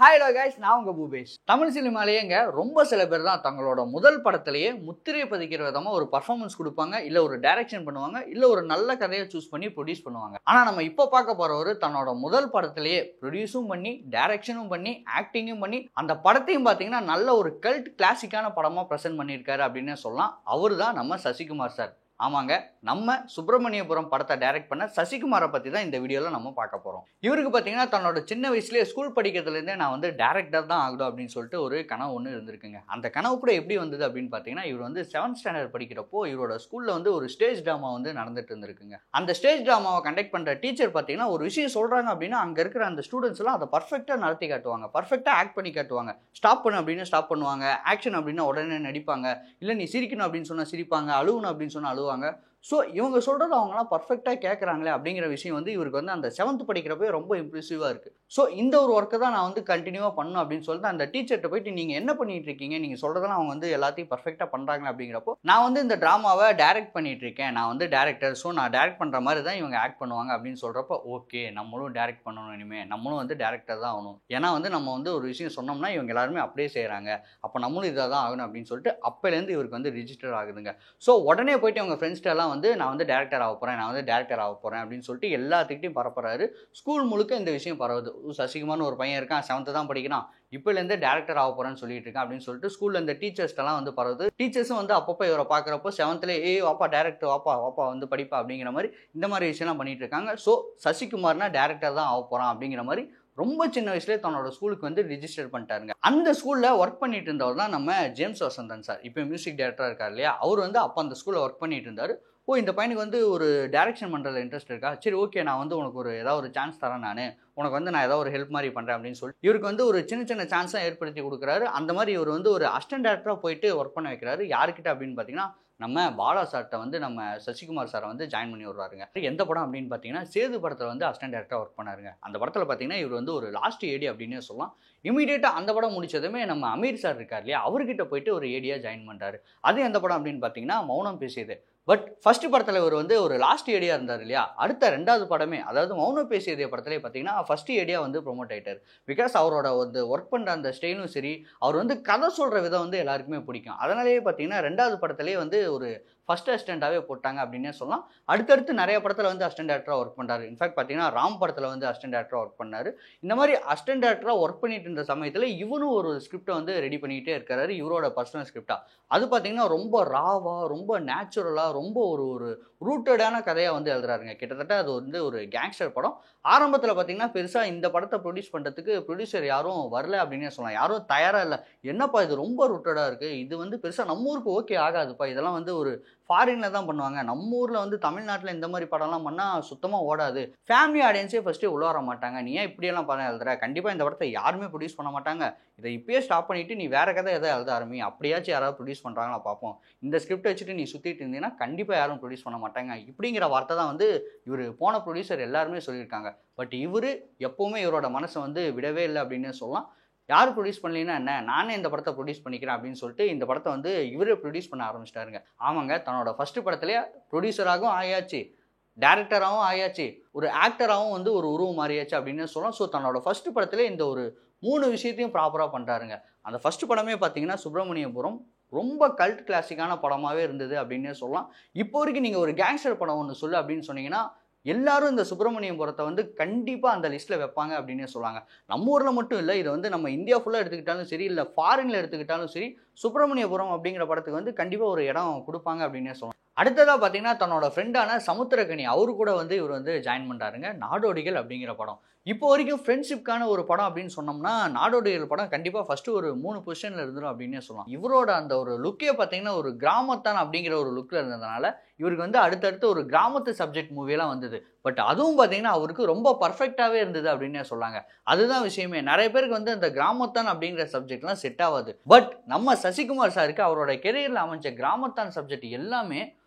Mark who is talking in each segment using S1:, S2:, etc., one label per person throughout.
S1: Hi hello guys, நான் உங்க பூபேஷ். தமிழ் சினிமாலேயேங்க ரொம்ப சில பேர் தான் தங்களோட முதல் படத்திலேயே முத்திரை பதிக்கிற விதமா ஒரு பர்ஃபார்மன்ஸ் கொடுப்பாங்க, இல்ல ஒரு டைரக்ஷன் பண்ணுவாங்க, இல்ல ஒரு நல்ல கதையை சூஸ் பண்ணி ப்ரொடியூஸ் பண்ணுவாங்க. ஆனா நம்ம இப்போ பார்க்க போறவரு தன்னோட முதல் படத்திலேயே ப்ரொடியூஸும் பண்ணி, டைரக்ஷனும் பண்ணி, ஆக்டிங்கும் பண்ணி, அந்த படத்தையும் பார்த்தீங்கன்னா நல்ல ஒரு கல்ட் கிளாசிக்கான படமா பிரசன்ட் பண்ணியிருக்காரு அப்படின்னு சொல்லலாம். அவரு தான் நம்ம சசிகுமார் சார். ஆமாங்க, நம்ம சுப்பிரமணியபுரம் படத்தை டைரக்ட் பண்ண சசிகுமாரை பற்றி தான் இந்த வீடியோவில் நம்ம பார்க்க போகிறோம். இவருக்கு பார்த்தீங்கன்னா தன்னோட சின்ன வயசுலேயே ஸ்கூல் படிக்கிறதுலேருந்தே நான் வந்து டேரக்டர் தான் ஆகணும் அப்படின்னு சொல்லிட்டு ஒரு கனவு ஒன்று இருந்திருக்குங்க. அந்த கனவு கூட எப்படி வந்தது அப்படின்னு பார்த்தீங்கன்னா, இவர் வந்து 7th ஸ்டாண்டர்ட் படிக்கிறப்போ இவரோட ஸ்கூலில் வந்து ஒரு ஸ்டேஜ் ட்ராமா வந்து நடந்துட்டு இருந்திருக்குங்க. அந்த ஸ்டேஜ் ட்ராமாவை கண்டக்ட் பண்ணுற டீச்சர் பார்த்தீங்கன்னா ஒரு விஷயம் சொல்கிறாங்க அப்படின்னா அங்கே இருக்கிற அந்த ஸ்டூடெண்ட்ஸ் எல்லாம் அதை பர்ஃபெக்டாக நடத்தி காட்டுவாங்க, பர்ஃபெக்டாக ஆக்ட் பண்ணி காட்டுவாங்க. ஸ்டாப் பண்ணு அப்படின்னு ஸ்டாப் பண்ணுவாங்க, ஆக்ஷன் அப்படின்னா உடனே நடிப்பாங்க, இல்லை நீ சிரிக்கணும் அப்படின்னு சொன்னால் சிரிப்பாங்க, அழுவணும் அப்படின்னு சொன்னால் அழுவாங்க. ஸோ இவங்க சொல்கிறது அவங்களாம் பர்ஃபெக்டாக கேட்குறாங்களே அப்படிங்கிற விஷயம் வந்து இவருக்கு வந்து அந்த 7th படிக்கிறப்போ ரொம்ப இம்ப்ரெசிவாக இருக்குது. ஸோ இந்த ஒரு ஒர்க்கை தான் நான் வந்து கண்டினியூவாக பண்ணணும் அப்படின்னு சொல்லிட்டு அந்த டீச்சர்கிட்ட போயிட்டு நீங்கள் என்ன பண்ணிட்டு இருக்கீங்க, நீங்கள் சொல்கிறதெல்லாம் அவங்க வந்து எல்லாத்தையும் பர்ஃபெக்டாக பண்ணுறாங்க அப்படிங்கிறப்போ, நான் வந்து இந்த ட்ராமாவை டைரக்ட் பண்ணிட்டு இருக்கேன், நான் வந்து டேரக்டர், ஸோ நான் டைரக்ட் பண்ணுற மாதிரி தான் இவங்க ஆக்ட் பண்ணுவாங்க அப்படின்னு சொல்கிறப்போ, ஓகே நம்மளும் டைரக்ட் பண்ணணும், இனிமேல் நம்மளும் வந்து டேரக்டர் தான் ஆகணும், ஏன்னா வந்து நம்ம வந்து ஒரு விஷயம் சொன்னோம்னா இவங்க எல்லாருமே அப்படியே செய்கிறாங்க, அப்போ நம்மளும் இதாக தான் ஆகணும் அப்படின்னு சொல்லிட்டு அப்போலேருந்து இவருக்கு வந்து ரிஜிஸ்டர் ஆகுதுங்க. ஸோ உடனே போயிட்டு அவங்க ஃப்ரெண்ட்ஸ்ட்டு எல்லாம் வந்து நான் வந்து டேரக்டர் ஆக போகிறேன், நான் வந்து டேரக்டர் ஆக போகிறேன் அப்படின்னு சொல்லிட்டு எல்லாத்துக்கிட்டையும் பரப்புறாரு. ஸ்கூல் முழுக்க இந்த விஷயம் பரவுது. சசிகுமார்னு ஒரு பையன் இருக்கான், 7th தான் படிக்கிறான், இப்போலேருந்து டேரக்டர் ஆக போகிறேன்னு சொல்லிட்டு இருக்கான் அப்படின்னு சொல்லிட்டு ஸ்கூலில் இந்த டீச்சர்ஸ்ட்டெல்லாம் வந்து பரவுது. டீச்சர்ஸும் வந்து அப்பப்போ இவரை பார்க்குறப்போ 7th வாப்பா டேரக்டர், வாப்பா வாப்பா வந்து படிப்பா அப்படிங்கிற மாதிரி இந்த மாதிரி விஷயம்லாம் பண்ணிட்டு இருக்காங்க. ஸோ சசிகுமார்னா டேரக்டர் தான் ஆக போகிறான் அப்படிங்கிற மாதிரி ரொம்ப சின்ன வயசுலேயே தன்னோட ஸ்கூலுக்கு வந்து ரிஜிஸ்டர் பண்ணிட்டாருங்க. அந்த ஸ்கூலில் ஒர்க் பண்ணிட்டு இருந்தவர் தான் நம்ம ஜேம்ஸ் வசந்தன் சார். இப்போ மியூசிக் டைரக்டராக இருக்கார் இல்லையா, அவர் வந்து அப்போ அந்த ஸ்கூலில் ஒர்க் பண்ணிட்டு இருந்தார். ஓ, இந்த பையனுக்கு வந்து ஒரு டைரக்ஷன் பண்ணுறதுல இன்ட்ரெஸ்ட் இருக்கா, சரி ஓகே நான் வந்து உனக்கு ஒரு ஏதாவது ஒரு சான்ஸ் தரேன், உனக்கு வந்து நான் ஏதாவது ஒரு ஹெல்ப் மாதிரி பண்ணுறேன் அப்படின்னு சொல்லி இவருக்கு வந்து ஒரு சின்ன சின்ன சான்ஸாக ஏற்படுத்தி கொடுக்குறாரு. அந்த மாதிரி இவர் வந்து ஒரு அசிஸ்டன்ட் டேரக்டராக போயிட்டு ஒர்க் பண்ண வைக்கிறாரு. யாருக்கிட்ட அப்படின்னு பார்த்தீங்கன்னா நம்ம பாலா சார்கிட்ட வந்து நம்ம சசிகுமார் சாரை வந்து ஜாயின் பண்ணி விடுறாருங்க. எந்த படம் அப்படின்னு பார்த்தீங்கன்னா சேது படத்தில் வந்து அசிஸ்டன்ட் டேரக்டராக ஒர்க் பண்ணாருங்க. அந்த படத்தில் பார்த்தீங்கன்னா இவர் வந்து ஒரு லாஸ்ட் ஏடி அப்படின்னு சொல்லலாம். இமீடியட்டாக அந்த படம் முடிச்சதுமே நம்ம அமீர் சார் இருக்கார் இல்லையா, அவர்கிட்ட போயிட்டு ஒரு ஏடியாக ஜாயின் பண்ணுறாரு. அது எந்த படம் அப்படின்னு பார்த்தீங்கன்னா மௌனம் பேசியது. பட் ஃபர்ஸ்ட் படத்தில் இவர் வந்து ஒரு லாஸ்ட் ஏடியா இருந்தார் இல்லையா, அடுத்த 2வது படமே அதாவது மௌனம் பேசியதே படத்திலே பார்த்தீங்கன்னா ஃபர்ஸ்ட் ஏடியா வந்து ப்ரொமோட் ஆகிட்டார். பிகாஸ் அவரோட வந்து ஒர்க் பண்ணுற அந்த ஸ்டைலும் சரி, அவர் வந்து கதை சொல்கிற விதம் வந்து எல்லாருக்குமே பிடிக்கும். அதனாலேயே பார்த்தீங்கன்னா 2வது படத்திலே வந்து ஒரு ஃபர்ஸ்ட் அசிஸ்டண்டாகவே போட்டாங்க அப்படின்னே சொல்லலாம். அடுத்தடுத்து நிறைய படத்தில் வந்து அசிஸ்டன்ட் டேரக்டராக ஒர்க் பண்ணுறாரு. இன்ஃபேக்ட் பார்த்தீங்கன்னா ராம் படத்தில் வந்து அசிஸ்டன்ட் டேரக்டராக ஒர்க் பண்ணார். இந்த மாதிரி அசிஸ்டன்ட் டேரக்டராக ஒர்க் பண்ணிட்டு இருந்த சமயத்தில் இவனும் ஒரு ஸ்கிரிப்டை வந்து ரெடி பண்ணிகிட்டே இருக்காரு, இவரோட பர்சனல் ஸ்கிரிப்டாக. அது பார்த்தீங்கன்னா ரொம்ப ராவாக, ரொம்ப நேச்சுரலாக, ரொம்ப ஒரு ஒரு ரூட்டடான கதையாக வந்து எழுதுறாருங்க. கிட்டத்தட்ட அது வந்து ஒரு கேங்ஸ்டர் படம். ஆரம்பத்தில் பார்த்தீங்கன்னா பெருசாக இந்த படத்தை ப்ரொடியூஸ் பண்ணுறதுக்கு ப்ரொடியூசர் யாரும் வரல அப்படின்னே சொல்லலாம். யாரும் தயாராக இல்லை. என்னப்பா இது ரொம்ப ரூட்டடாக இருக்குது, இது வந்து பெருசாக நம்ம ஊருக்கு ஓகே ஆகாதுப்பா, இதெல்லாம் வந்து ஒரு ஃபாரினில் தான் பண்ணுவாங்க, நம்ம ஊரில் வந்து தமிழ்நாட்டில் இந்த மாதிரி படம்லாம் பண்ணால் சுத்தமாக ஓடாது, ஃபேமிலி ஆடியன்ஸே ஃபஸ்ட்டு உள்ள வர மாட்டாங்க, நீ ஏன் இப்படியெல்லாம் படம் எழுதுற, கண்டிப்பாக இந்த படத்தை யாருமே ப்ரொடியூஸ் பண்ண மாட்டாங்க, இதை இப்பயே ஸ்டாப் பண்ணிவிட்டு நீ வேறு கதை எதாவது எழுத ஆரம்பி, அப்படியாச்சும் யாராவது ப்ரொடியூஸ் பண்ணுறாங்களா பார்ப்போம், இந்த ஸ்கிரிப்டை வச்சுட்டு நீ சுற்றிட்டு இருந்தீங்கன்னா கண்டிப்பாக யாரும் ப்ரொடியூஸ் பண்ண மாட்டாங்க, இப்படிங்கிற வார்த்தை தான் வந்து இவர் போன ப்ரொடியூசர் எல்லாருமே சொல்லியிருக்காங்க. பட் இவர் எப்போவுமே இவரோட மனசை வந்து விடவே இல்லை அப்படின்னு சொல்லலாம். யார் ப்ரொடியூஸ் பண்ணலன்னா என்ன, நானே இந்த படத்தை ப்ரொடியூஸ் பண்ணிக்கிறேன் அப்படின்னு சொல்லிட்டு இந்த படத்தை வந்து இவரே ப்ரொடியூஸ் பண்ண ஆரம்பிச்சிட்டாருங்க. ஆமாங்க, தன்னோட ஃபர்ஸ்ட் படத்துலேயே ப்ரொடியூசராகவும் ஆயாச்சு, டேரக்டராகவும் ஆயாச்சு, ஒரு ஆக்டராகவும் வந்து ஒரு உருவம் மாறியாச்சு அப்படின்னு சொல்லலாம். ஸோ தன்னோட ஃபர்ஸ்ட் படத்துல இந்த ஒரு 3 விஷயத்தையும் ப்ராப்பராக பண்ணுறாருங்க. அந்த ஃபர்ஸ்ட் படமே பார்த்தீங்கன்னா சுப்பிரமணியபுரம் ரொம்ப கல்ட் கிளாசிக்கான படமாகவே இருந்தது அப்படின்னே சொல்லலாம். இப்போ வரைக்கும் நீங்கள் ஒரு கேங்ஸ்டர் படம் ஒன்று சொல்லு அப்படின்னு சொன்னீங்கன்னா எல்லாரும் இந்த சுப்பிரமணியபுரத்தை வந்து கண்டிப்பாக அந்த லிஸ்ட்டில் வைப்பாங்க அப்படின்னே சொல்லாங்க. நம்ம ஊரில் மட்டும் இல்லை, இதை வந்து நம்ம இந்தியா ஃபுல்லாக எடுத்துக்கிட்டாலும் சரி, இல்லை ஃபாரினில் எடுத்துக்கிட்டாலும் சரி, சுப்பிரமணியபுரம் அப்படிங்கிற படத்துக்கு வந்து கண்டிப்பாக ஒரு இடம் கொடுப்பாங்க அப்படின்னே சொல்லலாம். அடுத்ததாக பார்த்தீங்கன்னா தன்னோட ஃப்ரெண்டான சமுத்திரக்கனி அவரு கூட வந்து இவர் வந்து ஜாயின் பண்ணுறாருங்க. நாடோடிகள் அப்படிங்கிற படம் இப்போ வரைக்கும் ஃப்ரெண்ட்ஷிப்கான ஒரு படம் அப்படின்னு சொன்னோம்னா நாடோடிகள் படம் கண்டிப்பாக ஃபஸ்ட்டு ஒரு 3 பொசிஷனில் இருந்துடும் அப்படின்னே சொல்லலாம். இவரோட அந்த ஒரு லுக்கே பார்த்தீங்கன்னா ஒரு கிராமத்தான் அப்படிங்கிற ஒரு லுக்கில் இருந்ததுனால இவருக்கு வந்து அடுத்தடுத்து ஒரு கிராமத்து சப்ஜெக்ட் மூவியெல்லாம் வந்தது. பட் அதுவும் பார்த்தீங்கன்னா அவருக்கு ரொம்ப பர்ஃபெக்டாகவே இருந்தது அப்படின்னே சொல்லாங்க. அதுதான் விஷயமே, நிறைய பேருக்கு வந்து அந்த கிராமத்தான் அப்படிங்கிற சப்ஜெக்ட்லாம் செட் ஆகாது. பட் நம்ம சசிகுமார் சாருக்கு அவரோட கெரியரில் அமைஞ்ச கிராமத்தான் சப்ஜெக்ட் எல்லாமே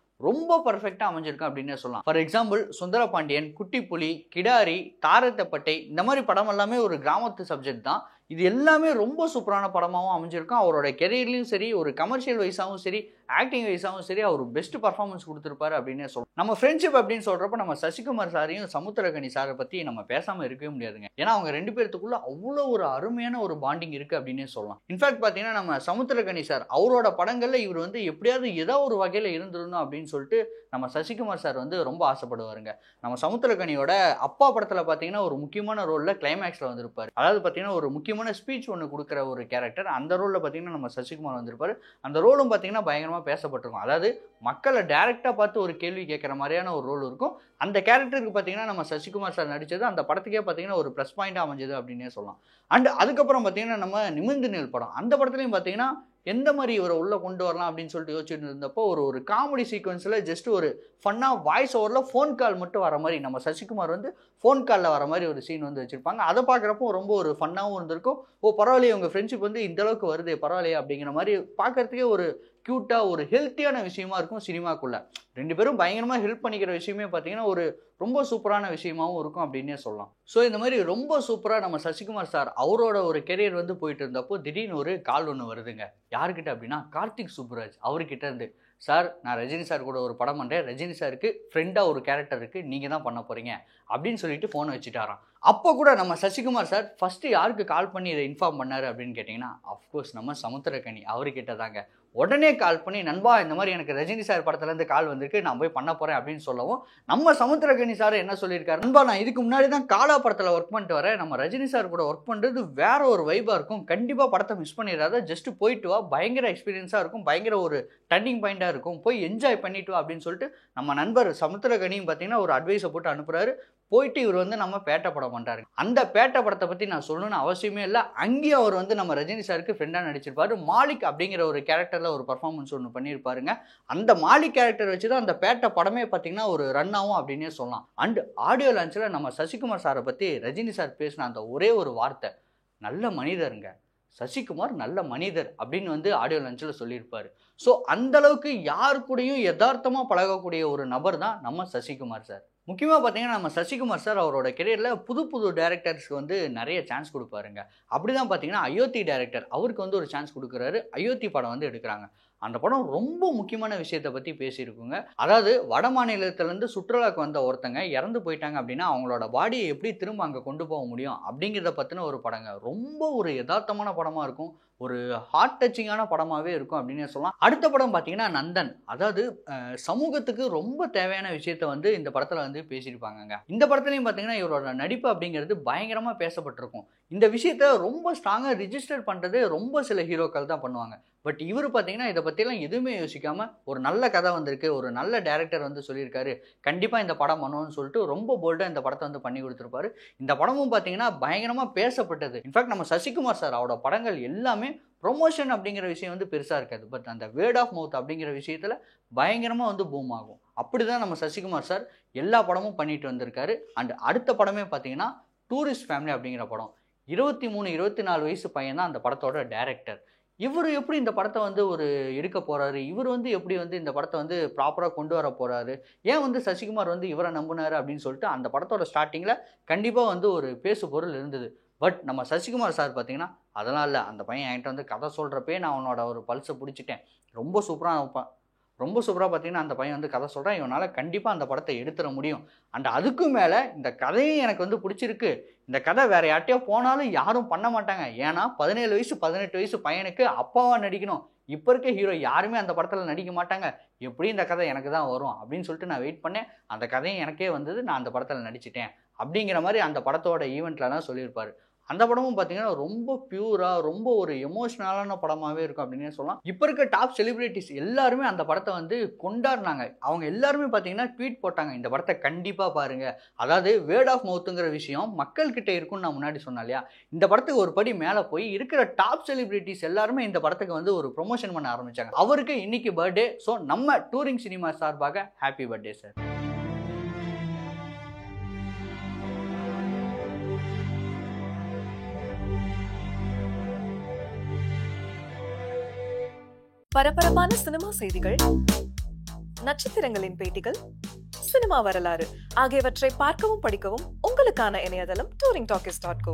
S1: ரொம்ப பர்ஃபெக்டாக அமைஞ்சிருக்கும் அப்படின்னே சொல்லலாம். ஃபார் எக்ஸாம்பிள் சுந்தரபாண்டியன், குட்டிப்புலி, கிடாரி, தாரத்தப்பட்டை இந்த மாதிரி படம் எல்லாமே ஒரு கிராமத்து சப்ஜெக்ட் தான். இது எல்லாமே ரொம்ப சூப்பரான படமாகவும் அமைஞ்சிருக்கும். அவரோட கெரியர்லையும் சரி, ஒரு கமர்ஷியல் வைஸாகவும் சரி, ஆக்டிங் வைஸாகவும் சரி அவர் பெஸ்ட் பர்ஃபார்மன்ஸ் கொடுத்துருப்பாரு அப்படின்னே சொல்லலாம். நம்ம ஃப்ரெண்ட்ஷிப் அப்படின்னு சொல்கிறப்ப நம்ம சசிகுமார் சாரையும் சமுத்திரக்கனி சாரை பற்றி நம்ம பேசாமல் இருக்கவே முடியாதுங்க. ஏன்னா அவங்க 2 பேர்த்துக்குள்ள அவ்வளோ ஒரு அருமையான ஒரு பாண்டிங் இருக்குது அப்படின்னே சொல்லலாம். இன்ஃபேக்ட் பார்த்தீங்கன்னா நம்ம சமுத்திரக்கனி சார் அவரோட படங்களில் இவர் வந்து எப்படியாவது ஏதோ ஒரு வகையில் இருந்துடணும் அப்படின்னு சொல்லிட்டு நம்ம சசிகுமார் சார் வந்து ரொம்ப ஆசைப்படுவாருங்க. நம்ம சமுத்திரக்கனியோட அப்பா படத்தில் பார்த்தீங்கன்னா ஒரு முக்கியமான ரோலில் கிளைமேக்ஸில் வந்திருப்பார். அதாவது பார்த்தீங்கன்னா ஒரு முக்கியமான ஸ்பீச் ஒன்று கொடுக்குற ஒரு கேரக்டர். அந்த ரோலில் பார்த்தீங்கன்னா நம்ம சசிகுமார் வந்திருப்பார். அந்த ரோலும் பார்த்தீங்கன்னா பயங்கரமாக பேசப்பட்டிருக்கும். அதாவது மக்களை டைரெக்டாக பார்த்து ஒரு கேள்வி கேட்குற மாதிரியான ஒரு ரோல் இருக்கும். அந்த கேரக்டருக்கு பார்த்தீங்கன்னா நம்ம சசிகுமார் சார் நடித்தது அந்த படத்துக்கே பார்த்தீங்கன்னா ஒரு ப்ளஸ் பாயிண்டாக அமைஞ்சது அப்படின்னே சொல்லலாம். அண்ட் அதுக்கப்புறம் பார்த்தீங்கன்னா நம்ம நிமிர்ந்து நில் படம், அந்த படத்துலையும் பார்த்தீங்கன்னா எந்த மாதிரி இவரை உள்ளே கொண்டு வரலாம் அப்படின்னு சொல்லிட்டு யோசிச்சுட்டு இருந்தப்போ ஒரு காமெடி சீக்வன்ஸில் ஜஸ்ட் ஒரு ஃபன்னாக வாய்ஸ் ஓவரில் ஃபோன் கால் மட்டும் வர மாதிரி நம்ம சசிகுமார் வந்து ஃபோன் காலில் வர மாதிரி ஒரு சீன் வந்து வச்சுருப்பாங்க. அதை பார்க்குறப்போ ரொம்ப ஒரு ஃபன்னாகவும் இருந்திருக்கும். பரவாயில்லையே உங்கள் ஃப்ரெண்ட்ஷிப் வந்து இந்தளவுக்கு வருது பரவாயில்லையே அப்படிங்கிற மாதிரி பார்க்குறதுக்கே ஒரு க்யூட்டாக ஒரு ஹெல்த்தியான விஷயமா இருக்கும் சினிமாக்குள்ளே. 2 பேரும் பயங்கரமாக ஹெல்ப் பண்ணிக்கிற விஷயமே பார்த்தீங்கன்னா ஒரு ரொம்ப சூப்பரான விஷயமாகவும் இருக்கும் அப்படின்னே சொல்லலாம். ஸோ இந்த மாதிரி ரொம்ப சூப்பராக நம்ம சசிகுமார் சார் அவரோட ஒரு கெரியர் வந்து போயிட்டு இருந்தப்போ திடீர்னு ஒரு கால் ஒன்று வருதுங்க. யாருக்கிட்ட அப்படின்னா கார்த்திக் சுப்புராஜ் அவர்கிட்ட இருந்து, சார் நான் ரஜினி சார் கூட ஒரு படம் பண்ணுறேன், ரஜினி சாருக்கு ஃப்ரெண்டாக ஒரு கேரக்டர் இருக்குது, நீங்கள் தான் பண்ண போகிறீங்க அப்படின்னு சொல்லிட்டு ஃபோனை வச்சுட்டாராம். அப்போ கூட நம்ம சசிகுமார் சார் ஃபஸ்ட்டு யாருக்கு கால் பண்ணி இதை இன்ஃபார்ம் பண்ணார் அப்படின்னு கேட்டிங்கன்னா அஃப்கோர்ஸ் நம்ம சமுத்திரக்கனி அவர்கிட்ட தாங்க. உடனே கால் பண்ணி நண்பா இந்த மாதிரி எனக்கு ரஜினி சார் படத்துலேருந்து கால் வந்திருக்கு, நான் போய் பண்ண போகிறேன் அப்படின்னு சொல்லவும் நம்ம சமுத்திரக்கனி சார் என்ன சொல்லியிருக்காரு, நண்பா நான் இதுக்கு முன்னாடி தான் காலா படத்தில் ஒர்க் பண்ணிட்டு வரேன், நம்ம ரஜினி சார் கூட ஒர்க் பண்ணுறது வேற ஒரு வைபாக இருக்கும், கண்டிப்பாக படத்தை மிஸ் பண்ணிடாத, ஜஸ்ட் போயிட்டு வா, பயங்கர எக்ஸ்பீரியன்ஸாக இருக்கும், பயங்கர ஒரு டர்னிங் பாயிண்டாக இருக்கும், போய் என்ஜாய் பண்ணிட்டு வா அப்படின்னு சொல்லிட்டு நம்ம நண்பர் சமுத்திரக்கனியும் பார்த்தீங்கன்னா ஒரு அட்வைஸை போட்டு அனுப்புகிறாரு. போயிட்டு இவர் வந்து நம்ம பேட்ட படம் பண்ணுறாரு. அந்த பேட்ட படத்தை பற்றி நான் சொல்லணும்னு அவசியமே இல்லை. அங்கேயும் அவர் வந்து நம்ம ரஜினி சாருக்கு ஃப்ரெண்டாக நடிச்சிருப்பாரு. மாலிக் அப்படிங்கிற ஒரு கேரக்டரில் ஒரு பர்ஃபார்மன்ஸ் ஒன்று பண்ணியிருப்பாருங்க. அந்த மாலிக் கேரக்டர் வச்சு தான் அந்த பேட்ட படமே பார்த்தீங்கன்னா ஒரு ரன் ஆகும் அப்படின்னே சொல்லலாம். அண்ட் ஆடியோ லான்ச்சில் நம்ம சசிகுமார் சாரை பற்றி ரஜினி சார் பேசின அந்த ஒரே ஒரு வார்த்தை, நல்ல மனிதருங்க, சசிகுமார் நல்ல மனிதர் அப்படின்னு வந்து ஆடியோ லான்ச்சில் சொல்லியிருப்பார். ஸோ அந்தளவுக்கு யார் கூடயும் யதார்த்தமாக பழகக்கூடிய ஒரு நபர் தான் நம்ம சசிகுமார் சார். முக்கியமாக பார்த்தீங்கன்னா நம்ம சசிகுமார் சார் அவரோட கெரியரில் புது டேரக்டர்ஸ்க்கு வந்து நிறைய சான்ஸ் கொடுப்பாருங்க. அப்படி தான் பார்த்தீங்கன்னா அயோத்தி டேரக்டர் அவருக்கு வந்து ஒரு சான்ஸ் கொடுக்குறாரு. அயோத்தி படம் வந்து எடுக்கிறாங்க. அந்த படம் ரொம்ப முக்கியமான விஷயத்தை பற்றி பேசியிருக்குங்க. அதாவது வட மாநிலத்திலேருந்து சுற்றுலாவுக்கு வந்த ஒருத்தங்க இறந்து போயிட்டாங்க அப்படின்னா அவங்களோட பாடியை எப்படி திரும்ப அங்கே கொண்டு போக முடியும் அப்படிங்கிறத பற்றின ஒரு படங்க. ரொம்ப ஒரு யதார்த்தமான படமாக இருக்கும், ஒரு ஹார்ட் டச்சிங்கான படமாகவே இருக்கும் அப்படின்னு சொல்லலாம். அடுத்த படம் பார்த்தீங்கன்னா நந்தன். அதாவது சமூகத்துக்கு ரொம்ப தேவையான விஷயத்தை வந்து இந்த படத்தில் வந்து பேசியிருப்பாங்கங்க. இந்த படத்துலையும் பார்த்தீங்கன்னா இவரோட நடிப்பு அப்படிங்கிறது பயங்கரமாக பேசப்பட்டிருக்கும். இந்த விஷயத்த ரொம்ப ஸ்ட்ராங்காக ரிஜிஸ்டர் பண்ணுறது ரொம்ப சில ஹீரோக்கள் தான் பண்ணுவாங்க. பட் இவர் பார்த்தீங்கன்னா இதை பற்றிலாம் எதுவுமே யோசிக்காமல் ஒரு நல்ல கதை வந்திருக்கு, ஒரு நல்ல டேரக்டர் வந்து சொல்லியிருக்காரு, கண்டிப்பாக இந்த படம் பண்ணுவோன்னு சொல்லிட்டு ரொம்ப போல்டாக இந்த படத்தை வந்து பண்ணி கொடுத்துருப்பாரு. இந்த படமும் பார்த்தீங்கன்னா பயங்கரமாக பேசப்பட்டது. இன்ஃபேக்ட் நம்ம சசிகுமார் சார் அவரோட படங்கள் எல்லாமே ப்ரொமோஷன் அப்படிங்கிற விஷயம் வந்து பெருசாக இருக்காது, பட் அந்த வேர்ட் ஆஃப் மவுத் அப்படிங்கிற விஷயத்தில் பயங்கரமாக வந்து பூம் ஆகும். அப்படி தான் நம்ம சசிகுமார் சார் எல்லா படமும் பண்ணிட்டு வந்திருக்காரு. அண்ட் அடுத்த படமே பார்த்தீங்கன்னா டூரிஸ்ட் ஃபேமிலி அப்படிங்கிற படம். 23-24 வயசு பையன் தான் அந்த படத்தோட டைரக்டர். இவர் எப்படி இந்த படத்தை வந்து ஒரு எடுக்க போகிறாரு, இவர் வந்து எப்படி வந்து இந்த படத்தை வந்து ப்ராப்பராக கொண்டு வர போகிறாரு, ஏன் வந்து சசிகுமார் வந்து இவரை நம்பினார் அப்படின்னு சொல்லிட்டு அந்த படத்தோட ஸ்டார்டிங்கில் கண்டிப்பாக வந்து ஒரு பேசு பொருள் இருந்தது. பட் நம்ம சசிகுமார் சார் பார்த்தீங்கன்னா அதெல்லாம் இல்லை, அந்த பையன் என்கிட்ட வந்து கதை சொல்கிறப்பே நான் அவனோட ஒரு பல்ஸை பிடிச்சிட்டேன், ரொம்ப சூப்பராக பார்த்தீங்கன்னா அந்த பையன் வந்து கதை சொல்கிறான், இவனால் கண்டிப்பாக அந்த படத்தை எடுத்துட முடியும். அண்ட் அதுக்கும் மேலே இந்த கதையும் எனக்கு வந்து பிடிச்சிருக்கு, இந்த கதை வேறு யார்ட்டையோ போனாலும் யாரும் பண்ண மாட்டாங்க, ஏன்னா 17 வயசு 18 வயசு பையனுக்கு அப்பாவாக நடிக்கணும், இப்போ இருக்க ஹீரோ யாருமே அந்த படத்தில் நடிக்க மாட்டாங்க, எப்படி இந்த கதை எனக்கு தான் வரும் அப்படின்னு சொல்லிட்டு நான் வெயிட் பண்ணேன். அந்த கதையும் எனக்கே வந்தது, நான் அந்த படத்தில் நடிச்சிட்டேன் அப்படிங்கிற மாதிரி அந்த படத்தோட ஈவெண்ட்லலாம் சொல்லியிருப்பார். அந்த படமும் பார்த்தீங்கன்னா ரொம்ப பியூராக ரொம்ப ஒரு எமோஷ்னலான படமாகவே இருக்கும் அப்படின்னே சொல்லலாம். இப்போ இருக்க டாப் செலிபிரிட்டிஸ் எல்லாருமே அந்த படத்தை வந்து கொண்டாடினாங்க. அவங்க எல்லாருமே பார்த்தீங்கன்னா ட்வீட் போட்டாங்க, இந்த படத்தை கண்டிப்பாக பாருங்கள். அதாவது வேர்ட் ஆஃப் மவுத்துங்கிற விஷயம் மக்கள்கிட்ட இருக்குன்னு நான் முன்னாடி சொன்னேன் இல்லையா, இந்த படத்துக்கு ஒரு படி மேலே போய் இருக்கிற டாப் செலிபிரிட்டிஸ் எல்லாருமே இந்த படத்துக்கு வந்து ஒரு ப்ரொமோஷன் பண்ண ஆரம்பித்தாங்க. அவருக்கு இன்னைக்கு பர்த்டே. ஸோ நம்ம டூரிங் சினிமா சார்பாக ஹாப்பி பர்த்டே சார்.
S2: பரபரப்பான சினிமா செய்திகள், நட்சத்திரங்களின் பேட்டிகள், சினிமா வரலாறு ஆகியவற்றை பார்க்கவும் படிக்கவும் உங்களுக்கான இணையதளம் touringtalkies.co.